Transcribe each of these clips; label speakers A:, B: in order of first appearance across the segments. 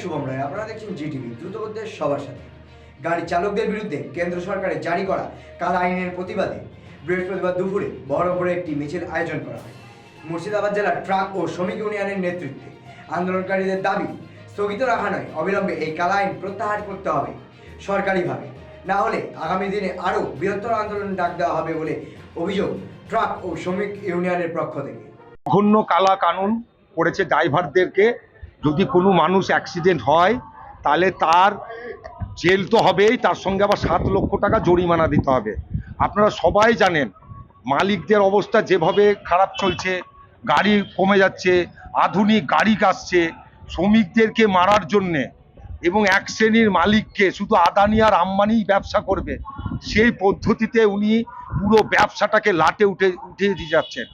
A: শুভম রায়, আপনারা দেখছেন জিটিভি, দ্রুত করতে সবার সাথে। গাড়ি চালকদের বিরুদ্ধে কেন্দ্র সরকারের জারি করা কালা আইনের প্রতিবাদে বৃহস্পতিবার দুপুরে বহরমপুরে একটি মিছিল আয়োজন করা হয়। মুর্শিদাবাদ জেলার ট্রাক ও শ্রমিক ইউনিয়নের নেতৃত্বে আন্দোলনকারীদের দাবি স্থগিত রাখা নয়, অবিলম্বে এই কালা আইন প্রত্যাহার করতে হবে সরকারিভাবে, না হলে আগামী দিনে আরও বৃহত্তর আন্দোলন ডাক দেওয়া হবে বলে অভিযোগ ট্রাক ও শ্রমিক ইউনিয়নের পক্ষ থেকে।
B: জঘন্য কালা কানুন করেছে ড্রাইভারদেরকে। যদি কোনো মানুষ অ্যাক্সিডেন্ট হয় তাহলে তার জেল তো হবেই, তার সঙ্গে আবার 7 লক্ষ টাকা জরিমানা দিতে হবে। আপনারা সবাই জানেন মালিকদের অবস্থা যেভাবে খারাপ চলছে, গাড়ি কমে যাচ্ছে, আধুনিক গাড়ি আসছে শ্রমিকদেরকে মারার জন্যে, এবং এক শ্রেণীর মালিককে শুধু আদানি আর আম্বানি ব্যবসা করবে সেই পদ্ধতিতে উনি পুরো ব্যবসাটাকে লাটে উঠিয়ে দিয়ে যাচ্ছেন।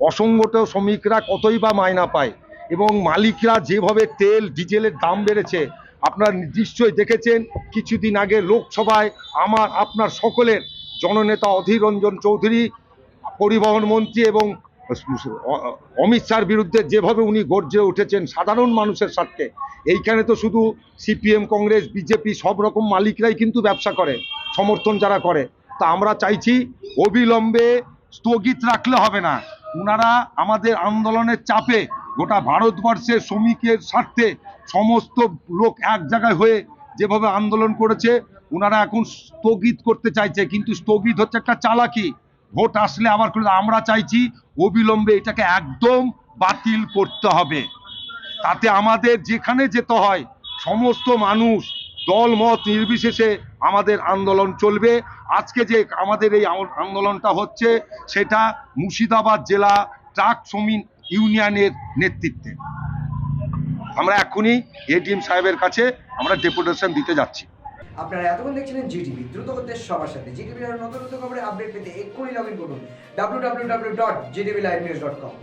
B: অসংগঠিত শ্রমিকরা কতই বা মাইনা পায়, এবং মালিকরা যেভাবে তেল ডিজেলের দাম বেড়েছে আপনারা নিশ্চয়ই দেখেছেন। কিছুদিন আগে লোকসভায় আমার আপনার সকলের জননেতা অধীর রঞ্জন চৌধুরী, পরিবহন মন্ত্রী এবং অমিত শাহর বিরুদ্ধে যেভাবে উনি গর্জে উঠেছেন সাধারণ মানুষের স্বার্থে। এইখানে তো শুধু সিপিএম, কংগ্রেস, বিজেপি সব রকম মালিকরাই কিন্তু ব্যবসা করে, সমর্থন যারা করে। তা আমরা চাইছি অবিলম্বে স্থগিত রাখলে হবে না। ওনারা আমাদের আন্দোলনের চাপে গোটা ভারতবর্ষের শ্রমিকের স্বার্থে সমস্ত লোক এক জায়গায় হয়ে যেভাবে আন্দোলন করেছে, ওনারা এখন স্থগিত করতে চাইছে, কিন্তু স্থগিত হচ্ছে একটা চালাকি। ভোট আসলে আবার করে আমরা চাইছি অবিলম্বে এটাকে একদম বাতিল করতে হবে। তাতে আমাদের যেখানে যেতে হয় সমস্ত মানুষ দল মত নির্বিশেষে আমাদের আন্দোলন চলবে। আজকে যে আমাদের এই আন্দোলনটা হচ্ছে সেটা মুর্শিদাবাদ জেলা ট্রাক শ্রমিক ইউনিয়নের নেতৃত্বে। আমরা এখনই এডিএম সাহেবের কাছে আমরা ডেপুটেশন দিতে যাচ্ছি।
A: আপনারা এতক্ষণ দেখছিলেন জিটিভি, দ্রুত করতে সবার সাথে। জিটিভির নতুন নতুন খবরের আপডেট পেতে এক্ষুনি লগ ইন করুন www.gtvlivenews.com।